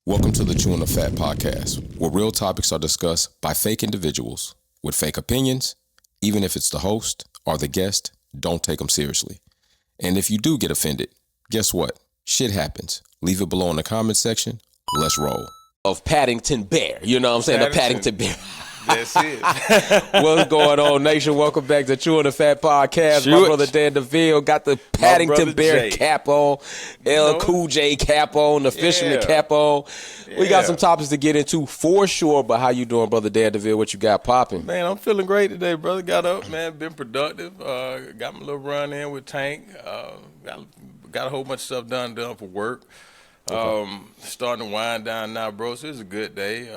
Welcome to the Chewn podcast, where real topics are discussed by fake individuals with fake opinions. Even if it's the host or the guest, don't take them seriously. And if you do get offended, guess what? Shit happens. Leave it below in the comment section. Let's roll. Of Paddington Bear. You know what I'm saying? The Paddington Bear. That's it. What's going on, nation? Welcome back to Chewn podcast. My brother Dan DeVille got the Paddington Bear cap on, Cool J cap on, the Fisherman cap on. We got some topics to get into for sure, but how you doing, brother Dan DeVille? What you got popping? Man, I'm feeling great today, brother. Got up, man, been productive. Got my little run in with Tank. Got a whole bunch of stuff done for work. Starting to wind down now, bro. So it's a good day.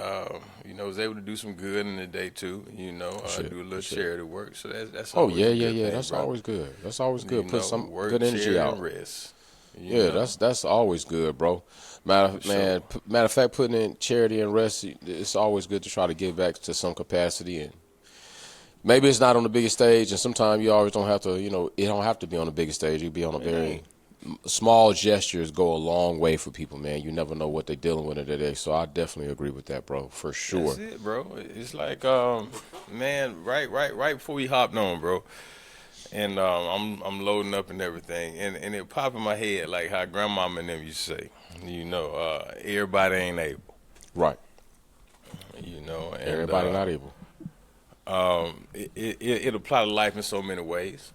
Was able to do some good in the day too. Do a little charity work. So that's always yeah. That's bro. Always good. That's always good. Put some work, good energy out. And rest. That's always good, bro. Matter of fact, putting in charity and rest, it's always good to try to give back to some capacity. And maybe it's not on the biggest stage, and sometimes you always don't have to. It don't have to be on the biggest stage. You be on a very small gestures go a long way for people, man. You never know what they're dealing with today. So I definitely agree with that, bro, for sure. That's it, bro. It's like, man, right before we hopped on, bro, and I'm loading up and everything, and it popped in my head like how grandmama and them used to say, everybody ain't able. Right. And everybody not able. It apply to life in so many ways.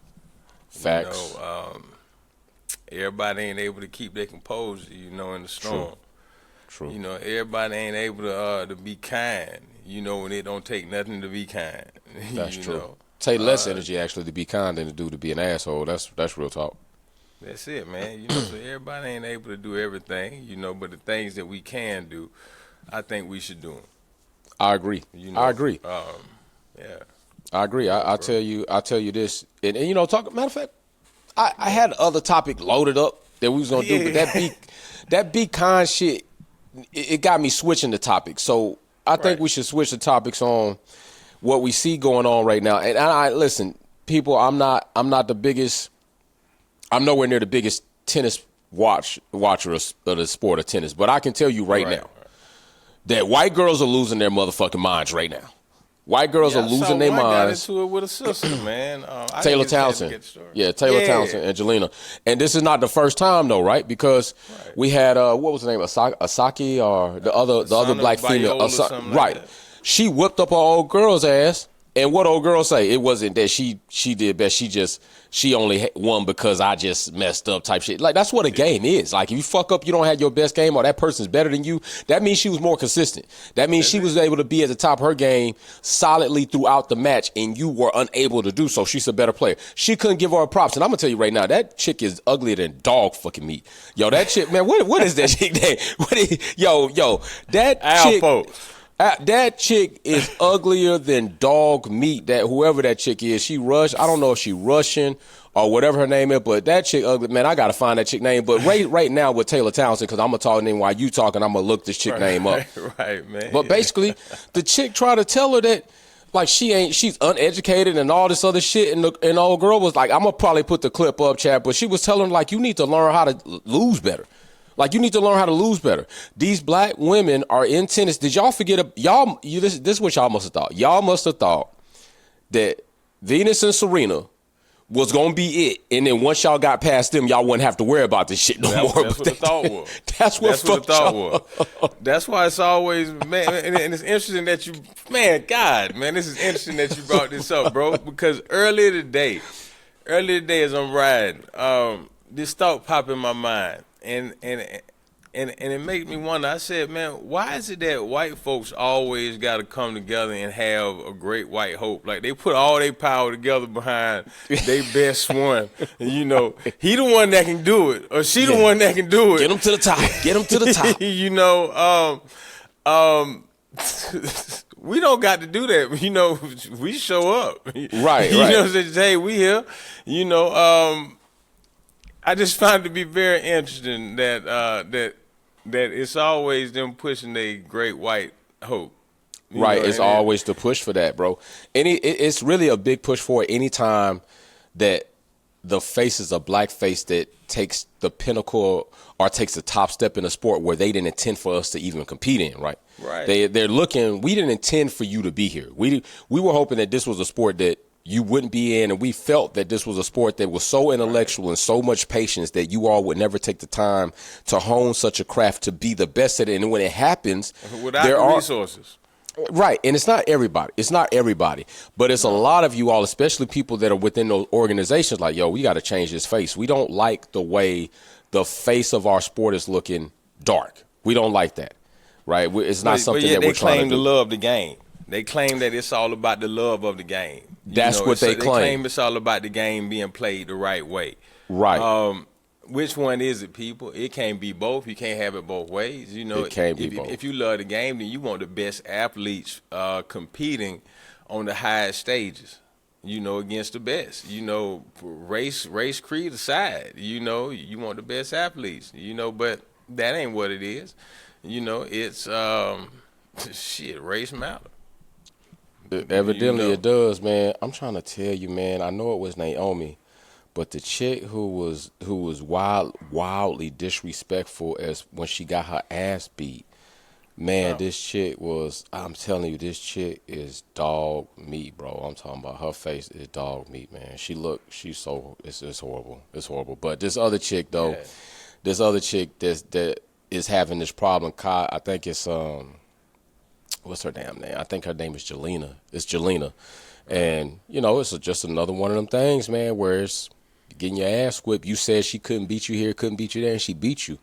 Facts. Everybody ain't able to keep their composure, in the storm. True. Everybody ain't able to be kind, when it don't take nothing to be kind. That's true. Take less energy, actually, to be kind than to do to be an asshole. That's real talk. That's it, man. So everybody ain't able to do everything, but the things that we can do, I think we should do them. I agree. I agree. Yeah. I agree. I tell you this, and matter of fact, I had other topic loaded up that we was gonna do, but that be kind shit, it got me switching the topic. So I think we should switch the topics on what we see going on right now. And I listen, people, I'm not the biggest. I'm nowhere near the biggest tennis watcher of the sport of tennis, but I can tell you right now that white girls are losing their motherfucking minds right now. White girls are losing their minds. I got into it with a sister, man. Taylor Townsen. Yeah, Taylor Townsen, Angelina. And this is not the first time, though, right? Because we had, what was the name, Asaki or the other black female. Right. Like she whipped up her old girl's ass. And what old girl say? It wasn't that she did best. She only won because I just messed up type shit. Like, that's what a game is. Like, if you fuck up, you don't have your best game, or that person's better than you, that means she was more consistent. That means she was able to be at the top of her game solidly throughout the match, and you were unable to do so. She's a better player. She couldn't give her props. And I'm going to tell you right now, that chick is uglier than dog fucking meat. Yo, that chick, man, what is that chick name? That chick is uglier than dog meat. That whoever that chick is, I don't know if she Russian or whatever her name is, but that chick ugly. Man, I gotta find that chick name. But right now with Taylor Townsen, because I'm gonna talk name while you talking, I'm gonna look this chick name up. Right, man. But basically, the chick tried to tell her that like she's uneducated and all this other shit, and the old girl was like, I'm gonna probably put the clip up, Chad. But she was telling her like, you need to learn how to lose better. Like, you need to learn how to lose better. These black women are in tennis. Did y'all forget? This is what y'all must have thought. Y'all must have thought that Venus and Serena was going to be it. And then once y'all got past them, y'all wouldn't have to worry about this shit no more. That's what the thought was. That's what the thought was. That's why it's always, man, and it's interesting that this is interesting that you brought this up, bro, because earlier today as I'm riding, this thought popped in my mind. And it made me wonder. I said, man, why is it that white folks always got to come together and have a great white hope? Like, they put all their power together behind their best one. And, he the one that can do it, or she the one that can do it. Get them to the top. Get them to the top. We don't got to do that. We show up. Right. Hey, we here. I just find it to be very interesting that it's always them pushing their great white hope. Right, it's always the push for that, bro. It's really a big push for it anytime that the face is a black face that takes the pinnacle or takes the top step in a sport where they didn't intend for us to even compete in, right? Right. They're looking. We didn't intend for you to be here. We were hoping that this was a sport that you wouldn't be in, and we felt that this was a sport that was so intellectual and so much patience that you all would never take the time to hone such a craft to be the best at it. And when it happens, without the resources. Right, and it's not everybody. It's not everybody, but it's a lot of you all, especially people that are within those organizations. Like, yo, we got to change this face. We don't like the way the face of our sport is looking dark. We don't like that, right? It's not something that we're trying to do. They claim to love the game. They claim that it's all about the love of the game. That's what they claim. They claim it's all about the game being played the right way. Right. Which one is it, people? It can't be both. You can't have it both ways. It can't be both. If you love the game, then you want the best athletes competing on the highest stages, against the best. Race creed aside, you want the best athletes, but that ain't what it is. It's race matter. Evidently it does, man. I'm trying to tell you, man, I know it was Naomi, but the chick who was wildly disrespectful as when she got her ass beat, man, This chick was, I'm telling you, this chick is dog meat, bro. I'm talking about her face is dog meat, man. It's horrible. It's horrible. But this other chick, though, that is having this problem, I think it's, what's her damn name? I think her name is Jelena. It's Jelena. And, it's just another one of them things, man, where it's getting your ass whipped. You said she couldn't beat you here, couldn't beat you there, and she beat you.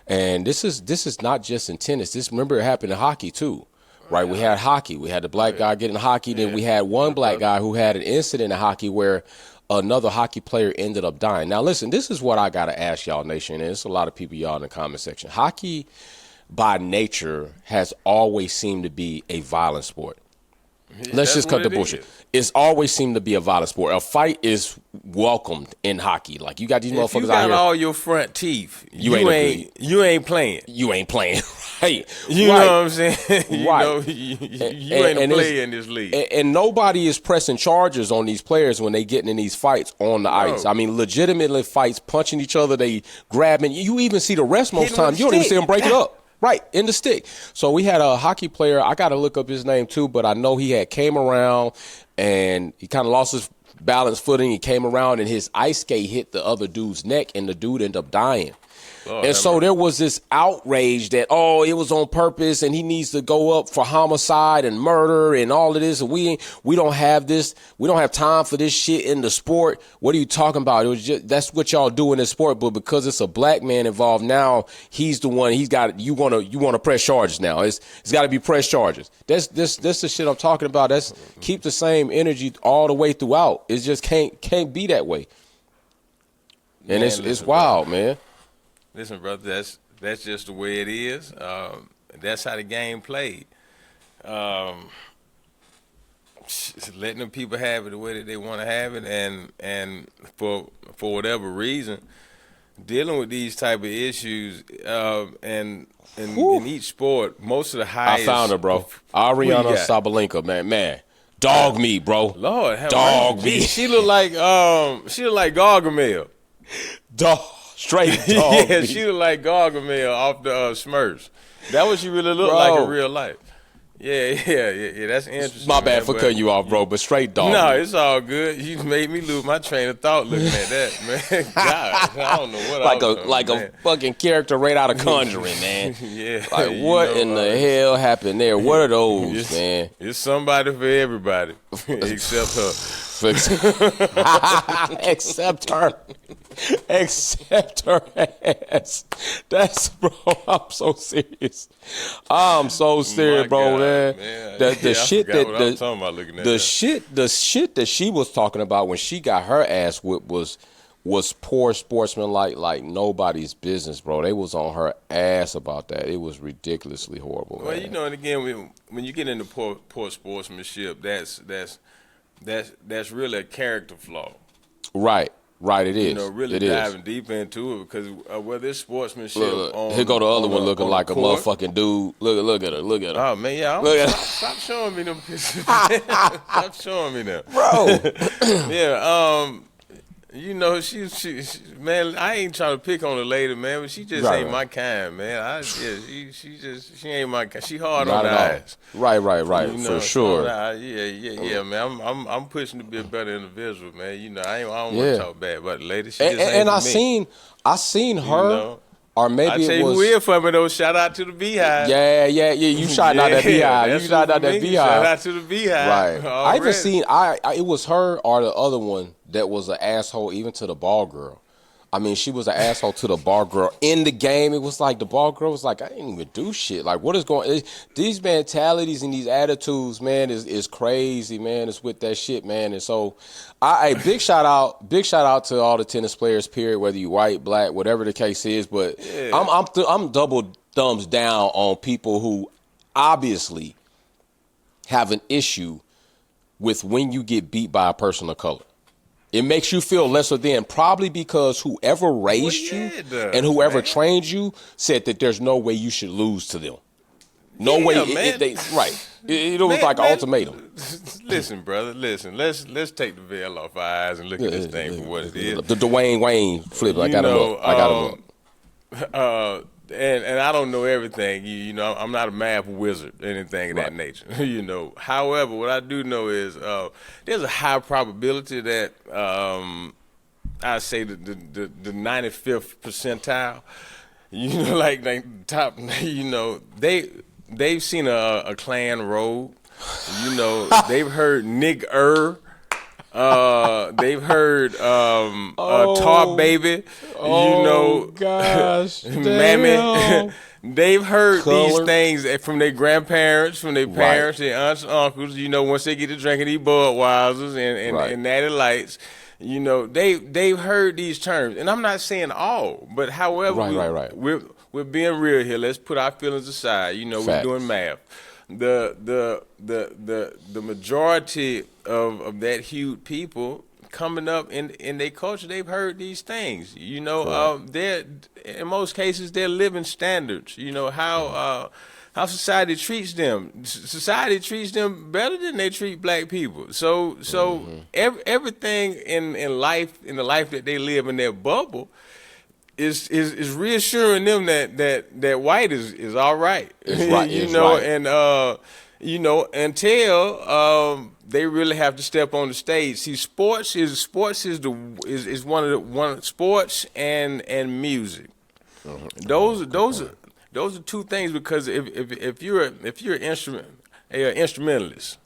And this is not just in tennis. Remember, it happened in hockey, too, right? We had hockey. We had the black guy getting hockey. Then we had one black guy who had an incident in hockey where another hockey player ended up dying. Now, listen, this is what I got to ask y'all, nation, and it's a lot of people, y'all, in the comment section. Hockey, by nature, has always seemed to be a violent sport. Let's just cut the bullshit. It's always seemed to be a violent sport. A fight is welcomed in hockey. Like, you got these motherfuckers out here. If you got all your front teeth, you ain't playing. You ain't playing. Right. You know what I'm saying? Right. You ain't a player in this league. And nobody is pressing charges on these players when they getting in these fights on the ice. I mean, legitimately fights, punching each other, they grabbing. You even see the rest most times. You don't even see them break it up. Right, in the stick. So we had a hockey player. I got to look up his name, too, but I know he had came around and he kind of lost his balance footing. He came around and his ice skate hit the other dude's neck, and the dude ended up dying. And so there was this outrage that, it was on purpose and he needs to go up for homicide and murder and all of this. And we don't have this. We don't have time for this shit in the sport. What are you talking about? It was just, that's what y'all do in this sport. But because it's a black man involved now, he's the one. You want to press charges now. It's got to be press charges. That's the shit I'm talking about. That's keep the same energy all the way throughout. It just can't be that way. And it's wild, man. Listen, brother, that's just the way it is. That's how the game played. Letting them people have it the way that they want to have it, and for whatever reason, dealing with these type of issues, and in each sport, most of the highest. I found her, bro. Ariana Sabalenka, man. Dog meat, bro. Lord, dog meat. She look like Gargamel. Dog. Straight dog. Yeah, she look like Gargamel off the Smurfs. That what she really looked like in real life. Yeah. That's interesting. My bad for cutting you off, bro, but straight dog. No, it's all good. You made me lose my train of thought looking at that, man. God, I don't know what a fucking character right out of Conjuring, man. Yeah. Like, what in the hell happened there? What are those, man? It's somebody for everybody, except her. Except her ass. That's, bro, I'm so serious. Bro, man. The shit that she was talking about when she got her ass whipped was poor sportsmanlike, like nobody's business, bro. They was on her ass about that. It was ridiculously horrible. Well, man. And again, when you get into poor sportsmanship, that's really a character flaw. Right, it is. Really diving deep into it because whether it's sportsmanship. Look, here go the other one looking like a motherfucking dude. Look at her. Oh man, yeah. Stop showing me them pictures. Stop showing me them, bro. Yeah. You know, she man, I ain't trying to pick on the lady, man, but she just ain't my kind, man. She ain't my kind. She hard on the eyes. Right, you know, for sure. Yeah, man. I'm pushing to be a better individual, man. You know, I don't want to talk bad about the lady. She just and ain't I seen her. You know? Or maybe I tell you who is for me though. Shout out to the Beehive. Yeah. You shot out that Beehive. You shot out that Beehive. Shout out to the Beehive. Right. I even seen it was her or the other one that was an asshole even to the ball girl. I mean, she was an asshole to the ball girl in the game. It was like the ball girl was like, I didn't even do shit. Like, what is going? These mentalities and these attitudes, man, is crazy, man. It's with that shit, man. And so, big shout out to all the tennis players. Period. Whether you white, black, whatever the case is. But I'm double thumbs down on people who obviously have an issue with when you get beat by a person of color. It makes you feel lesser than, probably because whoever raised you and whoever trained you said that there's no way you should lose to them. No way. It was like an ultimatum. Listen, brother. Listen. Let's take the veil off our eyes and look at this thing for what it is. The Dwayne Wayne flip. I gotta look. And I don't know everything. You know, I'm not a math wizard or anything of that nature. You know, however, what I do know is there's a high probability that I say the 95th percentile. You know, like top. You know, they've seen a Klan robe. You know, they've heard nigger. They've heard Tar Baby, you know, gosh, Mammy. They've heard these things from their grandparents, from their parents, their aunts and uncles. You know, once they get to drinking these Budweisers and Natty Lights, you know, they've heard these terms. And I'm not saying all, but however, we're being real here. Let's put our feelings aside. You know, we're doing math. The majority of that huge people coming up in their culture, they've heard these things. You know, they're in most cases they're living standards. You know how society treats them. Society treats them better than they treat black people. So everything in life, in the life that they live in their bubble, is reassuring them that white is all right. You know, and you know, until they really have to step on the stage. See, sports is one of the sports and music. Those are two things, because if you're an instrumentalist,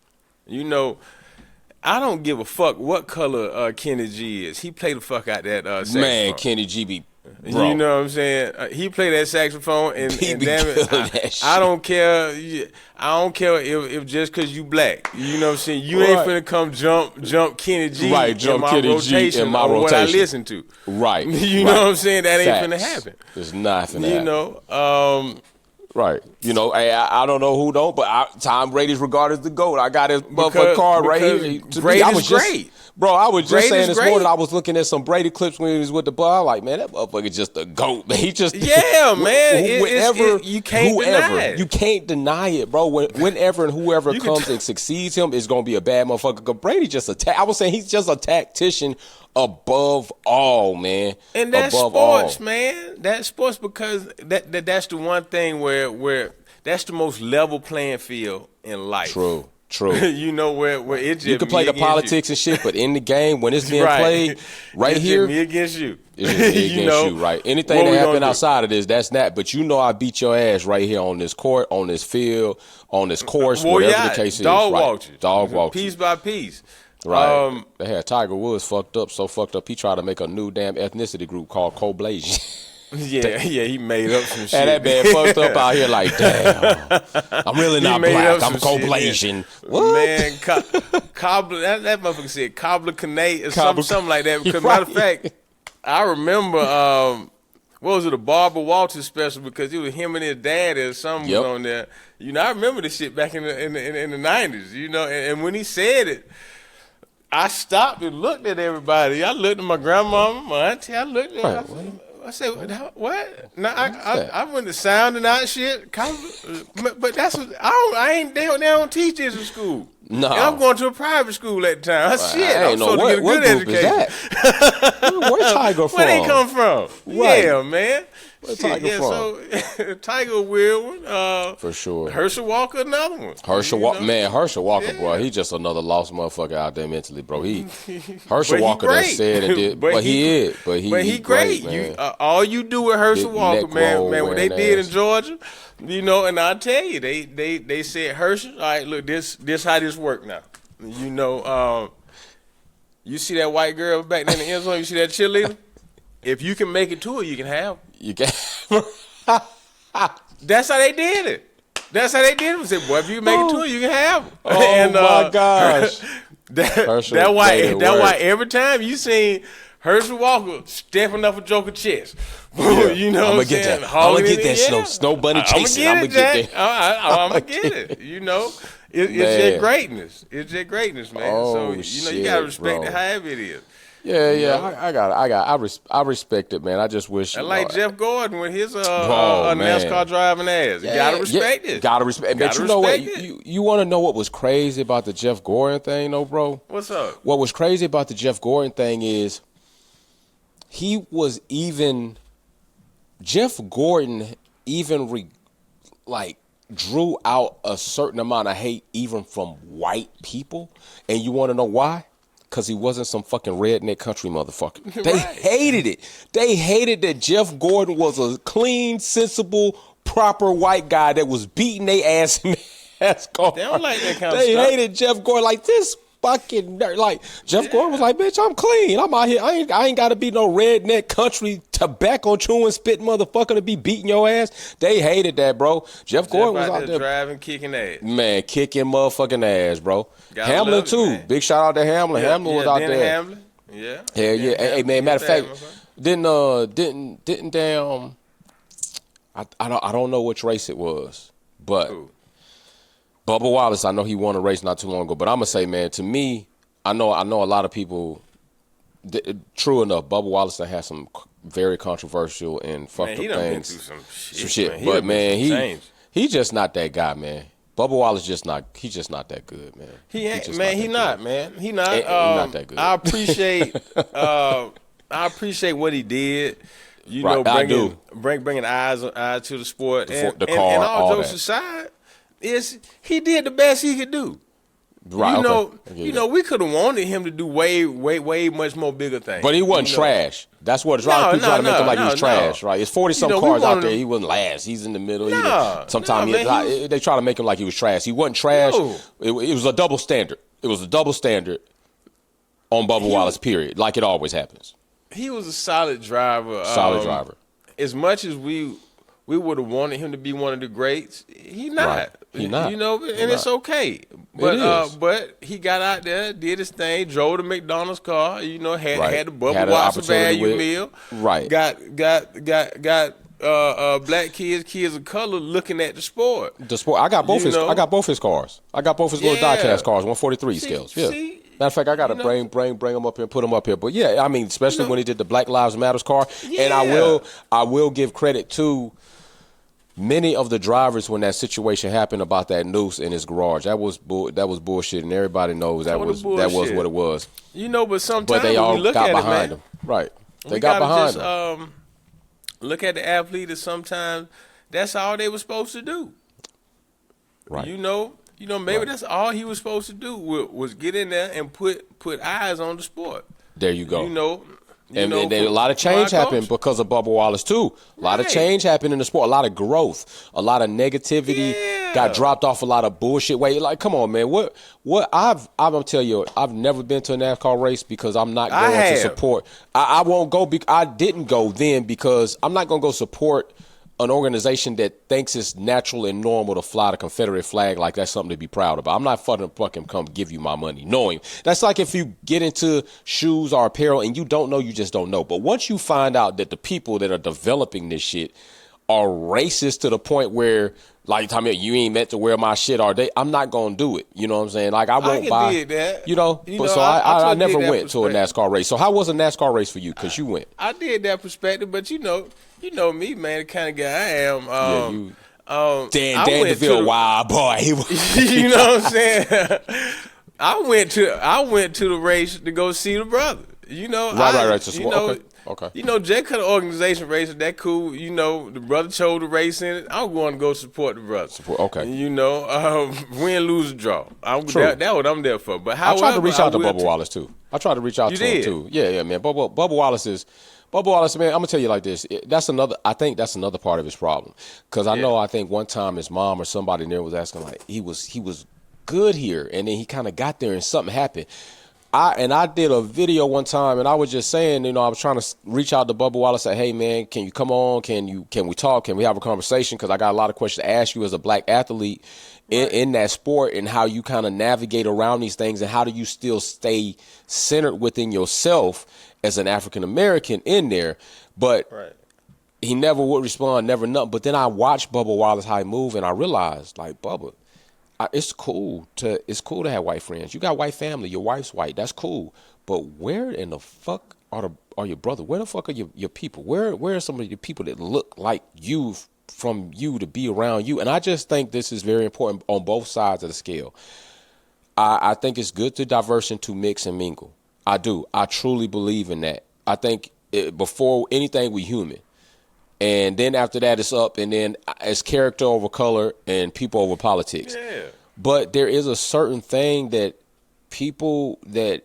you know, I don't give a fuck what color Kenny G is. He played the fuck out that saxophone. Man, Kenny G be. Bro. You know what I'm saying? He played that saxophone, and damn it, I don't care. I don't care if just because you black. You know what I'm saying? You ain't finna come jump Kenny G in my rotation or what I listen to. Right. You know what I'm saying? That ain't finna happen. It's not finna happen. You know. Right. You know, I don't know who don't, but Tom Brady's regarded as the GOAT. I got his motherfucking card right here. Brady's great. Bro, I was just saying this morning, I was looking at some Brady clips when he was with the Bucs. I'm like, man, that motherfucker's just a GOAT. Man, he just man. You can't deny it. You can't deny it, bro. Whenever and whoever comes and succeeds him is going to be a bad motherfucker. Because Brady just I was saying he's just a tactician above all, man. And that's sports, man. That's sports, because that's the one thing where that's the most level playing field in life. True. You know, where it's just you can play the politics and shit, but in the game, when it's being played it's here, me against you. It's just me against you, right? Anything that happened outside of this, that's that. But you know, I beat your ass right here on this court, on this field, on this course, whatever the case is. Dog walked you. Dog walked you. Piece by piece. Right. They had Tiger Woods so fucked up, he tried to make a new damn ethnicity group called Coblasian. Yeah, he made up some shit. And that man fucked up out here like, damn, I'm really not black, I'm Coblasian. What? Man, Cobbler, that motherfucker said Cobbler Canate or something like that. Because matter of fact, I remember, what was it, a Barbara Walters special, because it was him and his dad or something was on there. You know, I remember this shit back in the 90s, you know, and when he said it, I stopped and looked at everybody. I looked at my grandmama, my auntie, I looked at her. I said, what? No, I went to sounding out shit. But that's what, they don't teach this in school. And I'm going to a private school at the time. Shit, I'm supposed to get a good education. Where Tiger from? Where they come from? Right. Yeah, man. Where Tiger from? So Tiger a weird one. For sure. Herschel Walker, another one. Herschel Walker, bro, he just another lost motherfucker out there mentally, bro. Herschel Walker done said and did, but he great, man. All you do with Herschel Walker, man, what they did in Georgia, and I tell you, they said, Herschel, all right, look, this how this work now. You see that white girl back there in the end zone, you see that cheerleader? If you can make it to her, you can have her. You can. That's how they did it. They said, boy, if you make it to her, you can have her. Oh, my gosh. That's why every time you seen Herschel Walker stepping up a Joker chest. Yeah. I'm going to get that. I'm going to get that snow bunny chasing. I'm going to get that. I'm going to get it. It's their greatness. It's their greatness, man. Oh, so, you got to respect it however it is. Yeah, I respect it, man. I just wish. I like Jeff Gordon with his NASCAR driving ass. You gotta respect it. Gotta respect. But you know what? You want to know what was crazy about the Jeff Gordon thing, though, bro? What's up? What was crazy about the Jeff Gordon thing is Jeff Gordon drew out a certain amount of hate even from white people, and you want to know why? Because he wasn't some fucking redneck country motherfucker. They hated it. They hated that Jeff Gordon was a clean, sensible, proper white guy that was beating their ass in NASCAR. They don't like that kind of stuff. They hated Jeff Gordon like this fucking nerd. Like, Jeff Gordon was like, bitch, I'm clean. I'm out here. I ain't got to be no redneck country tobacco chewing spit motherfucker to be beating your ass. They hated that, bro. Jeff Gordon was out there driving, kicking ass. Man, kicking motherfucking ass, bro. Hamlin too. Man. Big shout out to Hamlin. Hamlin was out there. Hamlin. Yeah. Hell yeah. Hey man, matter of fact, didn't damn I don't know which race it was, but Bubba Wallace, I know he won a race not too long ago, but I'm gonna say, man, to me, I know a lot of people. True enough, Bubba Wallace had some very controversial and fucked up things. Some shit. But man, he's just not that guy, man. Bubba Wallace he's just not that good, man. He not that good. I appreciate what he did. Bringing eyes to the sport, the car, and all jokes aside, he did the best he could do. Right, we could have wanted him to do way much more bigger things. But he wasn't trash. That's what it's right. People try to make him like he's trash, right? It's 40-some cars out there. He wasn't last. He's in the middle. Sometimes they try to make him like he was trash. He wasn't trash. It was a double standard. It was a double standard on Bubba Wallace, period, like it always happens. He was a solid driver. As much as we would have wanted him to be one of the greats, he's not. Right. He not. It's okay. But he got out there, did his thing, drove the McDonald's car, had the Bubba Watson value meal. Right. Got black kids of color looking at the sport. I got both his cars. I got both his little diecast cars, 143 scales. Yeah. Matter of fact, I gotta bring them up here and put them up here. But yeah, I mean, especially when he did the Black Lives Matters car. Yeah. And I will give credit to many of the drivers when that situation happened about that noose in his garage. That was bullshit, and everybody knows that was what it was. But sometimes they all look got at behind him. Right. They got behind him. Look at the athlete, and sometimes that's all they were supposed to do. Right. Maybe that's all he was supposed to do was get in there and put eyes on the sport. There you go. And a lot of change happened because of Bubba Wallace too. A lot of change happened in the sport. A lot of growth. A lot of negativity got dropped off. A lot of bullshit. Come on, man. What? I'm gonna tell you. I've never been to a NASCAR race because I'm not going to support. I won't go. I didn't go then because I'm not gonna go support an organization that thinks it's natural and normal to fly the Confederate flag like that's something to be proud about. I'm not fucking come give you my money knowing. That's like if you get into shoes or apparel and you don't know, you just don't know. But once you find out that the people that are developing this shit are racist to the point where, like, tell me you ain't meant to wear my shit all day, I'm not gonna do it. You know what I'm saying? Like I won't buy that. I never went to a NASCAR race. So how was a NASCAR race for you? Because you went. I did that perspective, but you know me, man, the kind of guy I am. Dan DeVille, wild boy. You know what I'm saying? I went to the race to go see the brother. You know, right. Okay. You know, Jay cut an organization race, that cool. You know, the brother chose the race in it. I'm going to go support the brother. Okay. And, you know, win, lose, or draw. That's what I'm there for. But however, I tried to reach out to Bubba Wallace too. I tried to reach out to him too. Yeah, man. Bubba Wallace, man. I'm gonna tell you like this. I think that's another part of his problem. Because I think one time his mom or somebody there was asking like he was good here, and then he kind of got there and something happened. I did a video one time, and I was just saying, you know, I was trying to reach out to Bubba Wallace, say, hey man, can you come on? Can we talk? Can we have a conversation? Because I got a lot of questions to ask you as a black athlete in that sport, and how you kind of navigate around these things, and how do you still stay centered within yourself as an African American in there. But he never would respond, never nothing. But then I watched Bubba Wallace how he moved, and I realized, like, Bubba, it's cool to have white friends. You got white family. Your wife's white. That's cool. But where in the fuck are your brother? Where the fuck are your people? Where are some of your people that look like you, from you, to be around you? And I just think this is very important on both sides of the scale. I think it's good to diverse and to mix and mingle. I do. I truly believe in that. I think before anything, we human. And then after that, it's up, and then it's character over color and people over politics. Yeah. But there is a certain thing that people that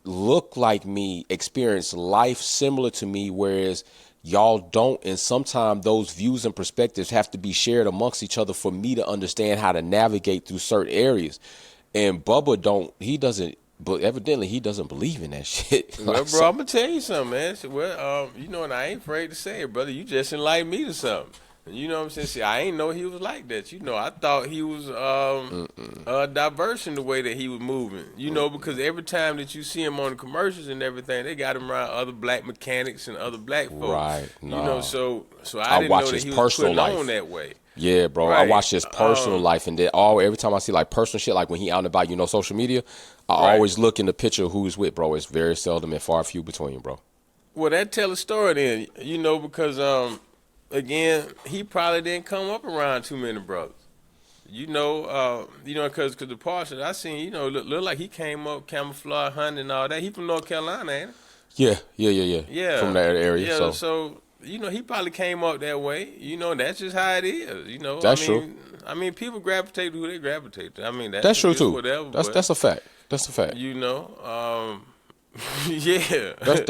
look like me experience life similar to me, whereas y'all don't. And sometimes those views and perspectives have to be shared amongst each other for me to understand how to navigate through certain areas. And Bubba doesn't. But evidently he doesn't believe in that shit. Well, bro, I'm gonna tell you something, man. Well, you know, and I ain't afraid to say it, brother. You just enlightened me to something. You know what I'm saying? See, I ain't know he was like that. You know, I thought he was diverse in the way that he was moving. You know, because every time that you see him on the commercials and everything, they got him around other black mechanics and other black folks. Right. No. You know, so I didn't know that he was putting on that way. Yeah, bro. Right. I watch his personal life, and then every time I see like personal shit, like when he out and about, you know, social media, I always look in the picture of who he's with, bro. It's very seldom and far few between, bro. Well, that tell a story then, you know, because again, he probably didn't come up around too many brothers. You know, because the parts that I seen, you know, look like he came up camouflage hunting and all that. He from North Carolina, ain't he? Yeah. From that area. Yeah, so you know, he probably came up that way. You know, that's just how it is. You know, that's true. I mean, people gravitate to who they gravitate to. I mean, that's true too. Whatever, that's a fact. That's a fact. You know, yeah. That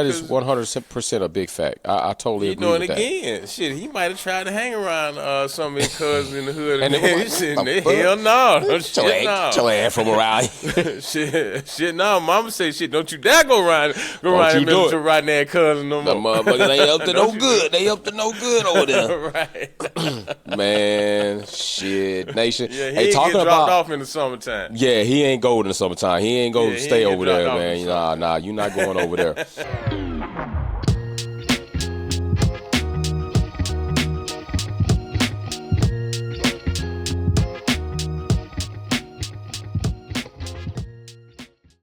is 100% a big fact. I totally agree with that. You know, and again, shit, he might have tried to hang around some of his cousins in the hood, and hell no, get your ass from around. shit, no. Mama say, shit, don't you dare go around to right now, cousin no more. The motherfuckers ain't up to no good. They up to no good over there. Right. Man, shit, nation. Yeah, he hey, ain't talking get dropped about off in the summertime. Yeah, he ain't go in the summertime. He ain't go stay over there, man. Nah, you're not going over there.